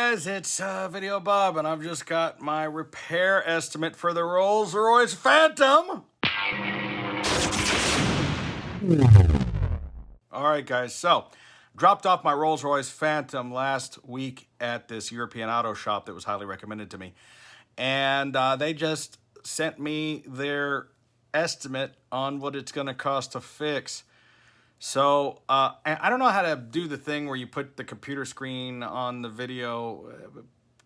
guys, it's Videobob, and I've just got my repair estimate for the Rolls Royce Phantom. Alright guys, so dropped off my Rolls Royce Phantom last week at this European auto shop that was highly recommended to me. And they just sent me their estimate on what it's going to cost to fix. So I don't know how to do the thing where you put the computer screen on the video.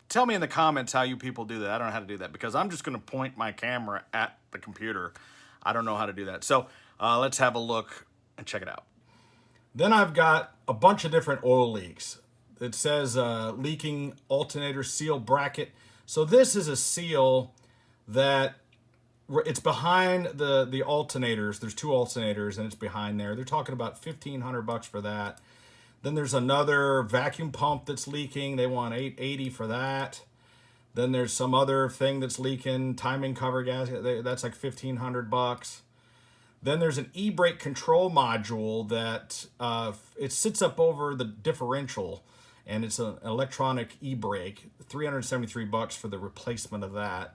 Tell me in the comments how you people do that. I don't know how to do that because I'm just going to point my camera at the computer. I don't know how to do that. So let's have a look and check it out. Then I've got a bunch of different oil leaks. It says leaking alternator seal bracket. So this is a seal that it's behind the alternators. There's two alternators and it's behind there. They're talking about $1,500 for that. Then there's another vacuum pump that's leaking. They want $880 for that. Then there's some other thing that's leaking, timing cover gas. That's like $1,500. Then there's an e-brake control module that it sits up over the differential, and it's an electronic e-brake. $373 for the replacement of that.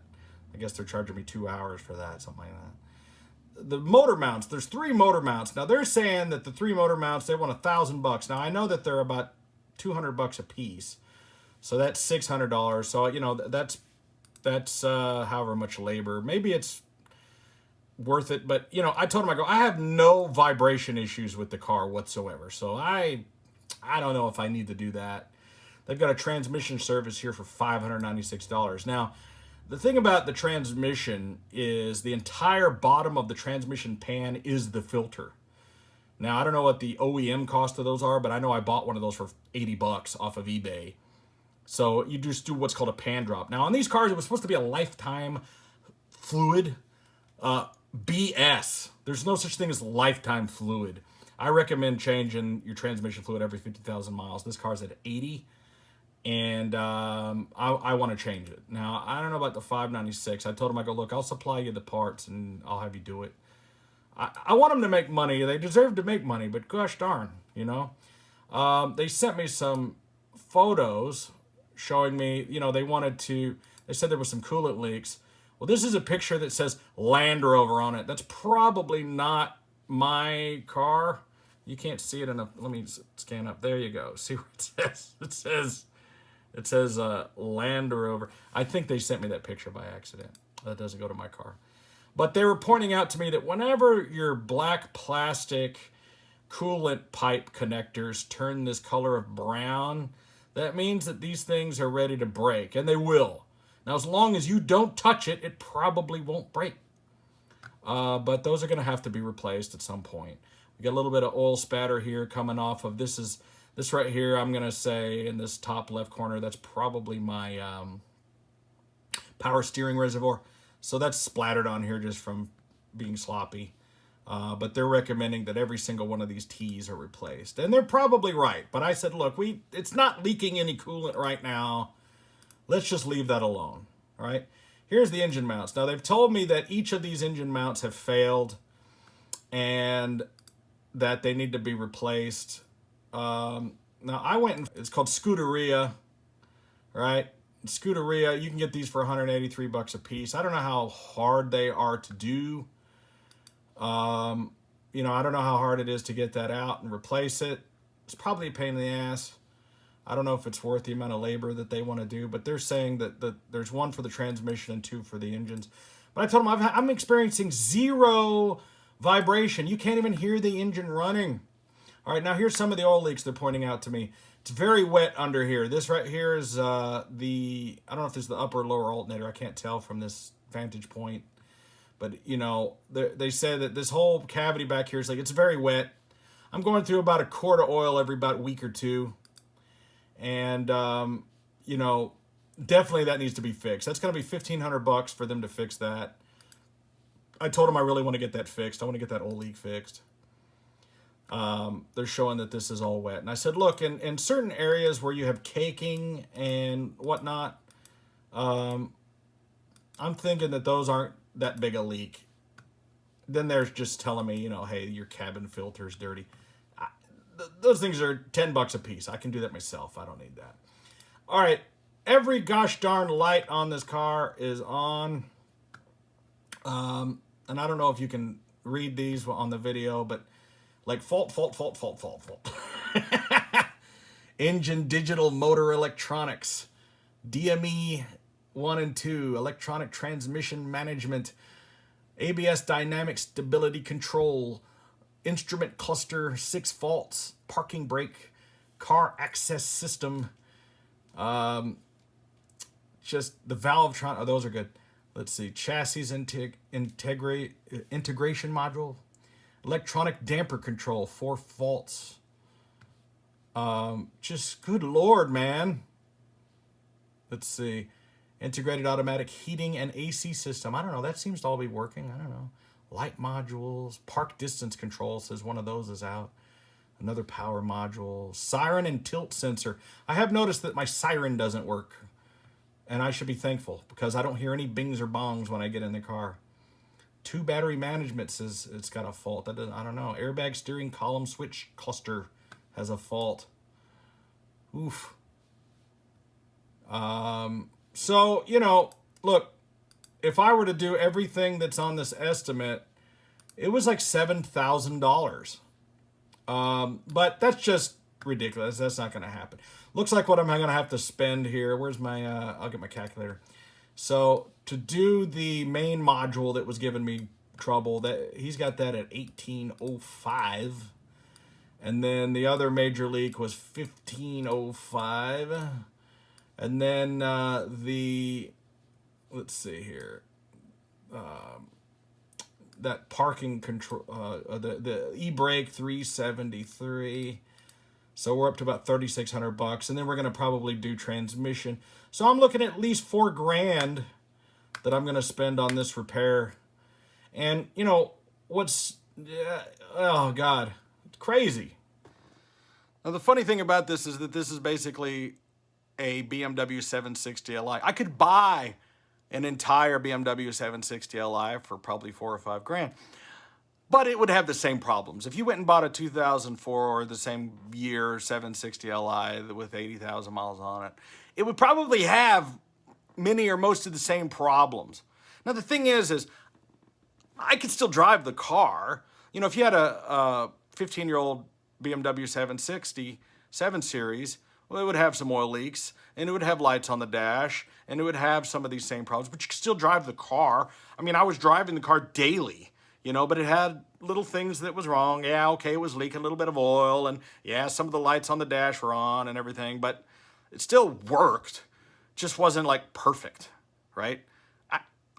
I guess they're charging me 2 hours for that, something like that. The motor mounts, there's 3 motor mounts. Now they're saying that the 3 motor mounts, they want $1,000. Now I know that they're about $200 a piece, so that's $600. So you know that's however much labor. Maybe it's worth it, but you know I told them I have no vibration issues with the car whatsoever. So I don't know if I need to do that. They've got a transmission service here for $596. Now, the thing about the transmission is the entire bottom of the transmission pan is the filter. Now, I don't know what the OEM cost of those are, but I know I bought one of those for $80 off of eBay. So you just do what's called a pan drop. Now, on these cars, it was supposed to be a lifetime fluid. BS. There's no such thing as lifetime fluid. I recommend changing your transmission fluid every 50,000 miles. This car's at 80. And I want to change it. Now, I don't know about the $596. I told him, look, I'll supply you the parts and I'll have you do it. I want them to make money. They deserve to make money, but gosh darn, you know. They sent me some photos showing me, you know, they said there was some coolant leaks. Well, this is a picture that says Land Rover on it. That's probably not my car. You can't see it enough. Let me scan up. There you go. See what it says? It says Land Rover. I think they sent me that picture by accident. That doesn't go to my car. But they were pointing out to me that whenever your black plastic coolant pipe connectors turn this color of brown, that means that these things are ready to break, and they will. Now, as long as you don't touch it, it probably won't break. But those are going to have to be replaced at some point. We got a little bit of oil spatter here coming off of this right here. I'm going to say in this top left corner, that's probably my power steering reservoir. So that's splattered on here just from being sloppy. But they're recommending that every single one of these T's are replaced. And they're probably right. But I said, look, it's not leaking any coolant right now. Let's just leave that alone, all right? Here's the engine mounts. Now, they've told me that each of these engine mounts have failed and that they need to be replaced. Now, I went and it's called Scuderia, right? Scuderia, you can get these for $183 a piece. I don't know how hard they are to do. You know, I don't know how hard it is to get that out and replace it. It's probably a pain in the ass. I don't know if it's worth the amount of labor that they want to do, but they're saying that there's 1 for the transmission and 2 for the engines. But I told them I'm experiencing 0 vibration. You can't even hear the engine running. All right, now here's some of the oil leaks they're pointing out to me. It's very wet under here. This right here is I don't know if this is the upper or lower alternator. I can't tell from this vantage point. But, you know, they say that this whole cavity back here is it's very wet. I'm going through about a quart of oil every about a week or two. And, you know, definitely that needs to be fixed. That's going to be $1,500 for them to fix that. I told them I really want to get that fixed. I want to get that oil leak fixed. They're showing that this is all wet. And I said, look, in certain areas where you have caking and whatnot, I'm thinking that those aren't that big a leak. Then they're just telling me, you know, hey, your cabin filter's dirty. Those things are $10 a piece. I can do that myself. I don't need that. All right, every gosh darn light on this car is on. And I don't know if you can read these on the video, but like fault. Engine digital motor electronics, DME 1 and 2, electronic transmission management, ABS dynamic stability control, instrument cluster, 6 faults, parking brake, car access system, just the valve, oh, those are good. Let's see, chassis integration module, electronic damper control, 4 faults. Just good Lord, man. Let's see, integrated automatic heating and AC system. I don't know, that seems to all be working. I don't know. Light modules, park distance control says one of those is out. Another power module, siren and tilt sensor. I have noticed that my siren doesn't work. And I should be thankful because I don't hear any bings or bongs when I get in the car. 2 battery management says it's got a fault. I don't know. Airbag steering column switch cluster has a fault. Oof. So, you know, look, if I were to do everything that's on this estimate, it was like $7,000. But that's just ridiculous. That's not going to happen. Looks like what I'm going to have to spend here. Where's my, I'll get my calculator. So to do the main module that was giving me trouble, that he's got that at 1805. And then the other major leak was 1505. And then let's see here. That parking control, the e-brake 373. So we're up to about $3,600, and then we're going to probably do transmission. So I'm looking at least $4,000 that I'm going to spend on this repair. And you know what's? Oh God, it's crazy. Now the funny thing about this is that this is basically a BMW 760 Li. I could buy an entire BMW 760 Li for probably $4,000 or $5,000. But it would have the same problems. If you went and bought a 2004 or the same year 760 Li with 80,000 miles on it, it would probably have many or most of the same problems. Now, the thing is I could still drive the car. You know, if you had a 15-year-old BMW 760 7 Series, well, it would have some oil leaks, and it would have lights on the dash, and it would have some of these same problems, but you could still drive the car. I mean, I was driving the car daily. You know, but it had little things that was wrong. Yeah, okay, it was leaking a little bit of oil, and yeah, some of the lights on the dash were on and everything, but it still worked. Just wasn't like perfect, right?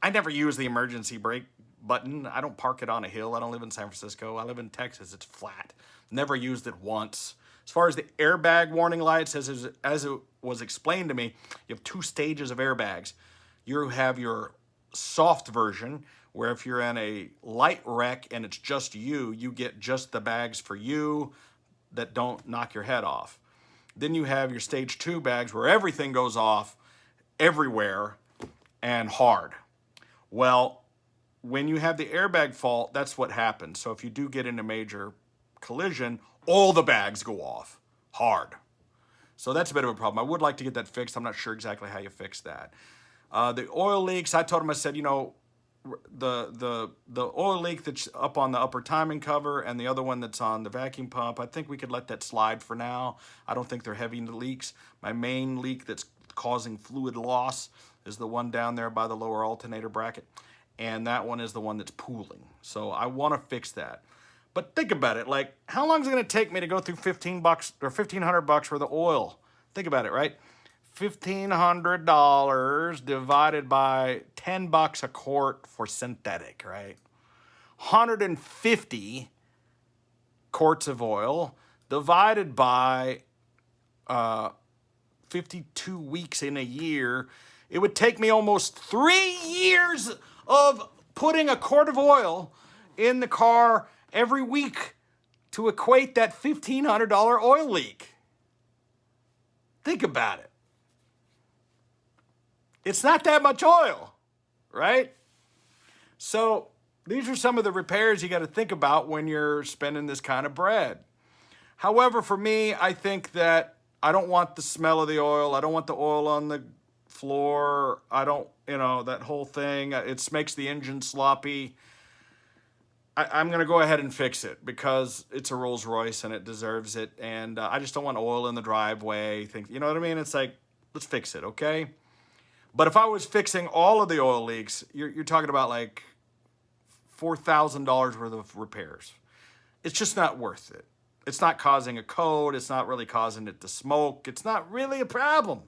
I never use the emergency brake button. I don't park it on a hill. I don't live in San Francisco. I live in Texas. It's flat. Never used it once. As far as the airbag warning lights, as it was explained to me, you have 2 stages of airbags. You have your soft version, where if you're in a light wreck and it's just you, you get just the bags for you that don't knock your head off. Then you have your stage 2 bags where everything goes off everywhere and hard. Well, when you have the airbag fault, that's what happens. So if you do get in a major collision, all the bags go off hard. So that's a bit of a problem. I would like to get that fixed. I'm not sure exactly how you fix that. The oil leaks, I told him, I said, you know, the oil leak that's up on the upper timing cover and the other one that's on the vacuum pump, I think we could let that slide for now. I don't think they're heavy leaks. My main leak that's causing fluid loss is the one down there by the lower alternator bracket, and that one is the one that's pooling. So I want to fix that. But think about it, like, how long is it going to take me to go through $15 or $1,500 worth of oil? Think about it, right? $1,500 divided by $10 a quart for synthetic, right? 150 quarts of oil divided by 52 weeks in a year. It would take me almost 3 years of putting a quart of oil in the car every week to equate that $1,500 oil leak. Think about it. It's not that much oil, right? So these are some of the repairs you got to think about when you're spending this kind of bread. However, for me, I think that I don't want the smell of the oil. I don't want the oil on the floor. I don't, that whole thing. It makes the engine sloppy. I'm going to go ahead and fix it because it's a Rolls Royce and it deserves it. And I just don't want oil in the driveway. You know what I mean? It's like, let's fix it, okay? But if I was fixing all of the oil leaks, you're talking about like $4,000 worth of repairs. It's just not worth it. It's not causing a code. It's not really causing it to smoke. It's not really a problem.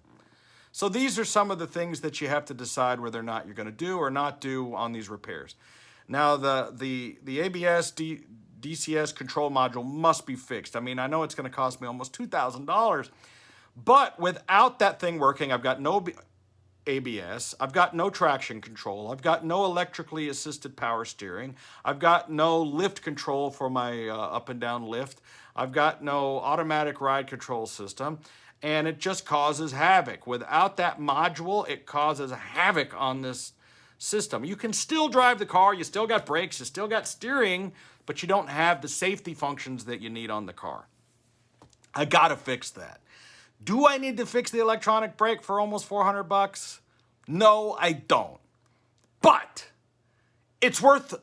So these are some of the things that you have to decide whether or not you're going to do or not do on these repairs. Now, the ABS DCS control module must be fixed. I mean, I know it's going to cost me almost $2,000, but without that thing working, I've got no ABS, I've got no traction control, I've got no electrically assisted power steering, I've got no lift control for my up and down lift, I've got no automatic ride control system, and it just causes havoc. Without that module, it causes havoc on this system. You can still drive the car, you still got brakes, you still got steering, but you don't have the safety functions that you need on the car. I gotta fix that. Do I need to fix the electronic brake for almost $400? No, I don't. But it's worth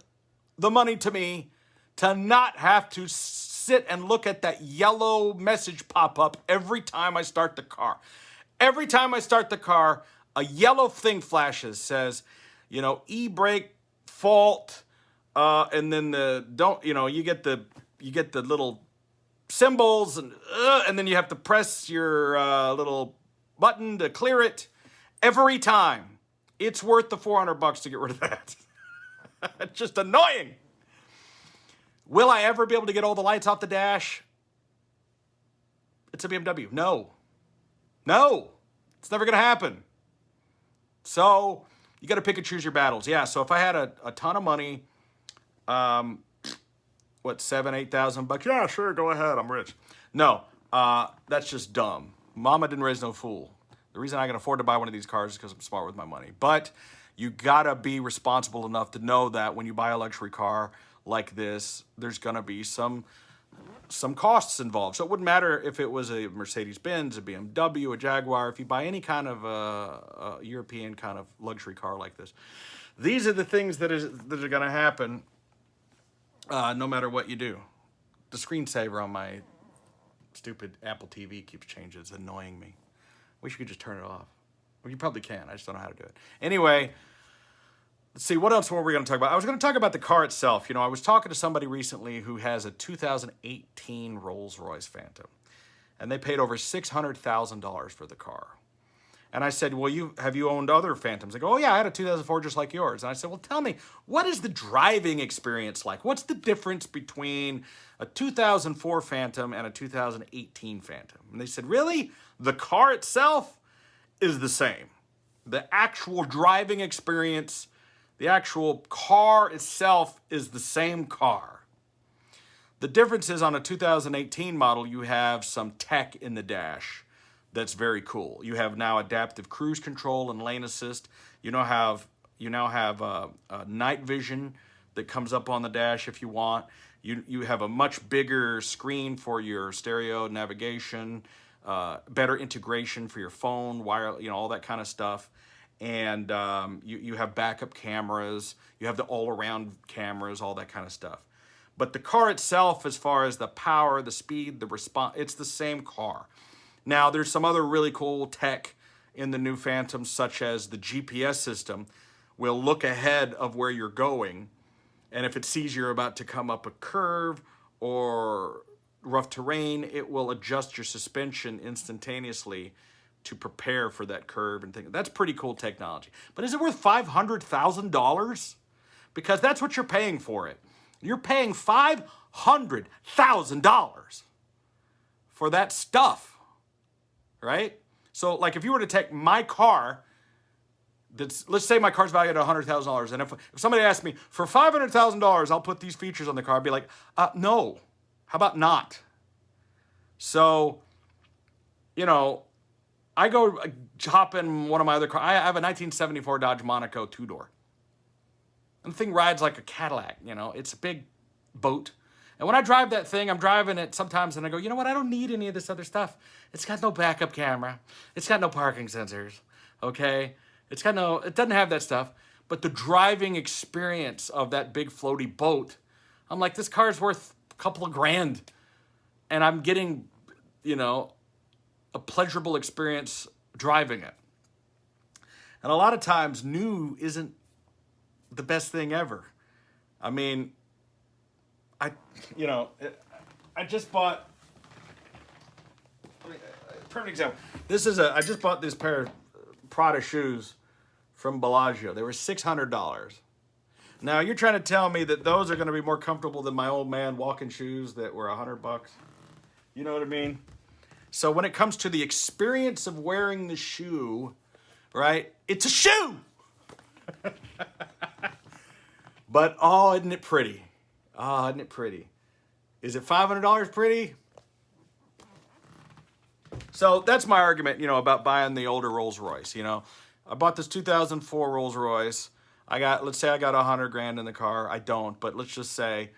the money to me to not have to sit and look at that yellow message pop up every time I start the car. Every time I start the car, a yellow thing flashes, says, e-brake fault, and then you get the little symbols, and then you have to press your little button to clear it. Every time, it's worth the $400 to get rid of that. It's just annoying. Will I ever be able to get all the lights off the dash? It's a BMW. No, it's never going to happen. So you got to pick and choose your battles. Yeah, so if I had a ton of money, $7,000-8,000? Yeah, sure, go ahead, I'm rich. No, that's just dumb. Mama didn't raise no fool. The reason I can afford to buy one of these cars is because I'm smart with my money. But you gotta be responsible enough to know that when you buy a luxury car like this, there's gonna be some costs involved. So it wouldn't matter if it was a Mercedes-Benz, a BMW, a Jaguar. If you buy any kind of a European kind of luxury car like this, these are the things that are gonna happen. No matter what you do. The screensaver on my stupid Apple TV keeps changing. It's annoying me. Wish you could just turn it off. Well, you probably can. I just don't know how to do it. Anyway, let's see. What else were we going to talk about? I was going to talk about the car itself. I was talking to somebody recently who has a 2018 Rolls Royce Phantom. And they paid over $600,000 for the car. And I said, well, have you owned other Phantoms? They go, oh yeah, I had a 2004 just like yours. And I said, well, tell me, what is the driving experience like? What's the difference between a 2004 Phantom and a 2018 Phantom? And they said, really? The car itself is the same. The actual driving experience, the actual car itself is the same car. The difference is on a 2018 model, you have some tech in the dash. That's very cool. You have now adaptive cruise control and lane assist. You now have night vision that comes up on the dash if you want. You have a much bigger screen for your stereo navigation, better integration for your phone, wire, all that kind of stuff. And you have backup cameras. You have the all-around cameras, all that kind of stuff. But the car itself, as far as the power, the speed, the response, it's the same car. Now, there's some other really cool tech in the new Phantom, such as the GPS system will look ahead of where you're going. And if it sees you're about to come up a curve or rough terrain, it will adjust your suspension instantaneously to prepare for that curve and things. That's pretty cool technology. But is it worth $500,000? Because that's what you're paying for it. You're paying $500,000 for that stuff. Right? So, like, if you were to take my car, let's say my car's valued at $100,000, and if somebody asked me, for $500,000, I'll put these features on the car, I'd be like, no. How about not? So, I go hop in one of my other cars. I have a 1974 Dodge Monaco two-door. And the thing rides like a Cadillac, It's a big boat. And when I drive that thing, I'm driving it sometimes and I go, you know what? I don't need any of this other stuff. It's got no backup camera. It's got no parking sensors, okay? It doesn't have that stuff. But the driving experience of that big floaty boat, I'm like, this car's worth a couple of grand. And I'm getting, you know, a pleasurable experience driving it. And a lot of times new isn't the best thing ever. I mean, I just bought, perfect example. I just bought this pair of Prada shoes from Bellagio. They were $600. Now you're trying to tell me that those are going to be more comfortable than my old man walking shoes that were $100? You know what I mean? So when it comes to the experience of wearing the shoe, right? It's a shoe. But oh, isn't it pretty? Oh, isn't it pretty? Is it $500 pretty? So that's my argument, you know, about buying the older Rolls Royce. You know, I bought this 2004 Rolls Royce. Let's say I got 100 grand in the car. I don't, but let's just say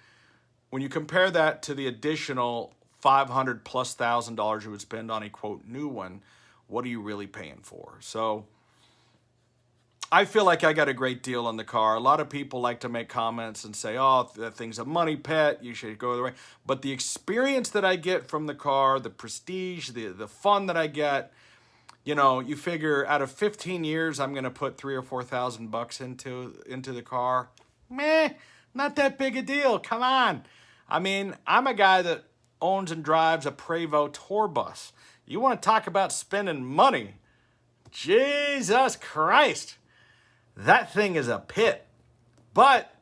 when you compare that to the additional $500,000+ you would spend on a quote new one, what are you really paying for? So I feel like I got a great deal on the car. A lot of people like to make comments and say, oh, that thing's a money pit, you should go the way. But the experience that I get from the car, the prestige, the fun that I get, you know, you figure out of 15 years, I'm going to put $3,000 or $4,000 into the car. Meh, not that big a deal. Come on. I mean, I'm a guy that owns and drives a Prevost Tour Bus. You want to talk about spending money? Jesus Christ. That thing is a pit. But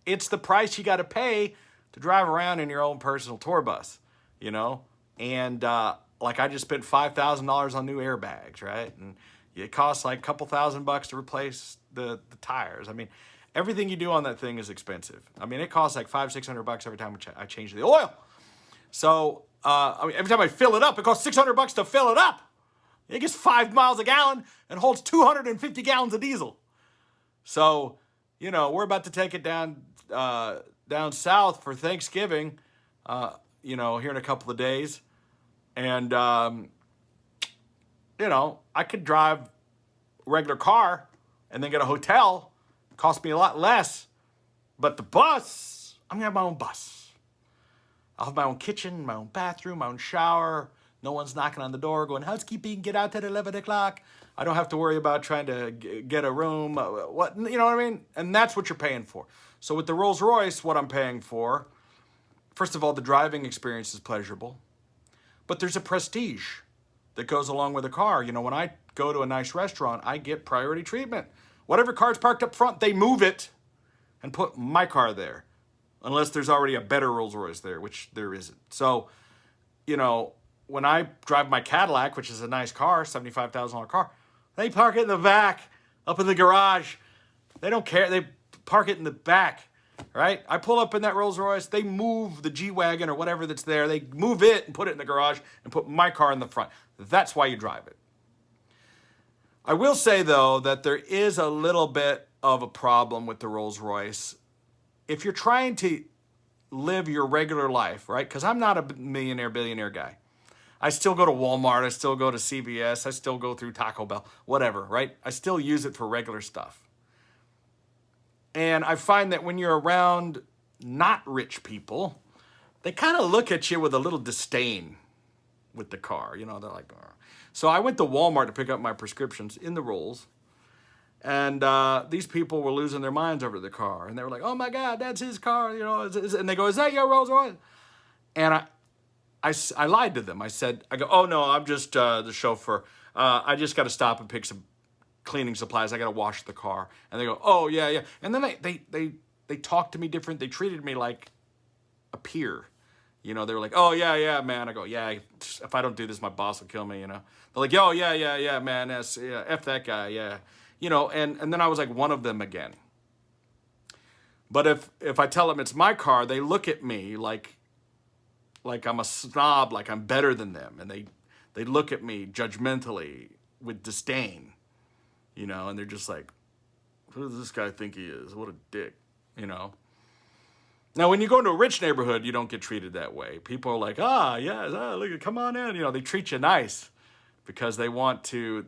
it's the price you got to pay to drive around in your own personal tour bus, you know? And like I just spent $5,000 on new airbags, right? And it costs like a couple $1,000 to replace the tires. I mean, everything you do on that thing is expensive. I mean, it costs like $500-600 every time I change the oil. So I mean, every time I fill it up, it costs $600 to fill it up. It gets 5 miles a gallon and holds 250 gallons of diesel. So, you know, we're about to take it down south for Thanksgiving, you know, here in a couple of days. And, you know, I could drive a regular car and then get a hotel. It cost me a lot less. But the bus, I'm going to have my own bus. I'll have my own kitchen, my own bathroom, my own shower. No one's knocking on the door going, housekeeping, get out at 11 o'clock. I don't have to worry about trying to get a room. What, you know what I mean? And that's what you're paying for. So with the Rolls Royce, what I'm paying for, first of all, the driving experience is pleasurable. But there's a prestige that goes along with a car. You know, when I go to a nice restaurant, I get priority treatment. Whatever car's parked up front, they move it and put my car there. Unless there's already a better Rolls Royce there, which there isn't. So, you know, when I drive my Cadillac, which is a nice car, $75,000 car, they park it in the back, up in the garage. They don't care. They park it in the back, right? I pull up in that Rolls Royce. They move the G-Wagon or whatever that's there. They move it and put it in the garage and put my car in the front. That's why you drive it. I will say, though, that there is a little bit of a problem with the Rolls Royce. If you're trying to live your regular life, right? Because I'm not a millionaire, billionaire guy. I still go to Walmart. I still go to CVS. I still go through Taco Bell, whatever, right? I still use it for regular stuff. And I find that when you're around not rich people, they kind of look at you with a little disdain with the car. You know, they're like, oh. So I went to Walmart to pick up my prescriptions in the Rolls. And these people were losing their minds over the car. And they were like, oh, my God, that's his car. You know, and they go, is that your Rolls Royce? And I lied to them. I go, oh, no, I'm just the chauffeur. I just got to stop and pick some cleaning supplies. I got to wash the car. And they go, oh, yeah, yeah. And then they talked to me different. They treated me like a peer. You know, they were like, oh, yeah, yeah, man. I go, yeah, if I don't do this, my boss will kill me, you know. They're like, oh, yeah, yeah, yeah, man. Yeah, F that guy, yeah. You know, and then I was like one of them again. But if I tell them it's my car, they look at me like I'm a snob, like I'm better than them. And they look at me judgmentally with disdain, you know, and they're just like, who does this guy think he is? What a dick, you know. Now, when you go into a rich neighborhood, you don't get treated that way. People are like, look, come on in. You know, they treat you nice because they want to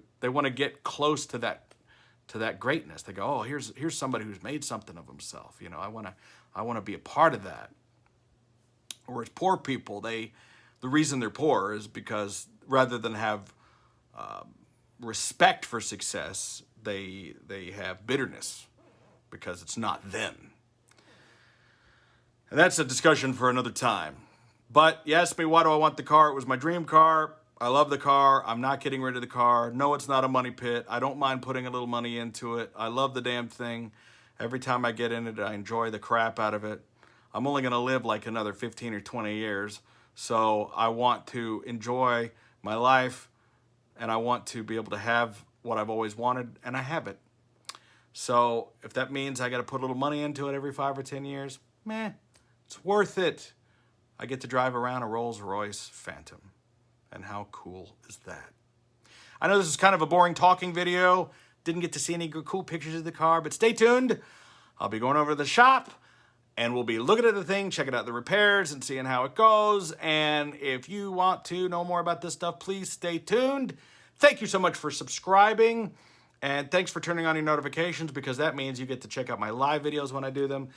get close to that greatness. They go, oh, here's somebody who's made something of himself. You know, I want to be a part of that. Whereas poor people, the reason they're poor is because rather than have respect for success, they have bitterness because it's not them. And that's a discussion for another time. But you asked me, why do I want the car? It was my dream car. I love the car. I'm not getting rid of the car. No, it's not a money pit. I don't mind putting a little money into it. I love the damn thing. Every time I get in it, I enjoy the crap out of it. I'm only going to live like another 15 or 20 years. So I want to enjoy my life, and I want to be able to have what I've always wanted, and I have it. So if that means I got to put a little money into it every 5 or 10 years, meh. It's worth it. I get to drive around a Rolls Royce Phantom. And how cool is that? I know this is kind of a boring talking video. Didn't get to see any cool pictures of the car, but stay tuned. I'll be going over to the shop and we'll be looking at the thing, checking out the repairs and seeing how it goes. And if you want to know more about this stuff, please stay tuned. Thank you so much for subscribing. And thanks for turning on your notifications because that means you get to check out my live videos when I do them.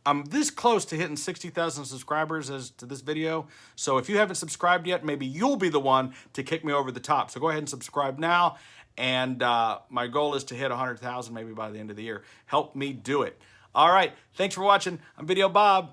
I'm this close to hitting 60,000 subscribers as to this video. So if you haven't subscribed yet, maybe you'll be the one to kick me over the top. So go ahead and subscribe now. And my goal is to hit 100,000 maybe by the end of the year. Help me do it. All right. Thanks for watching. I'm Videobob.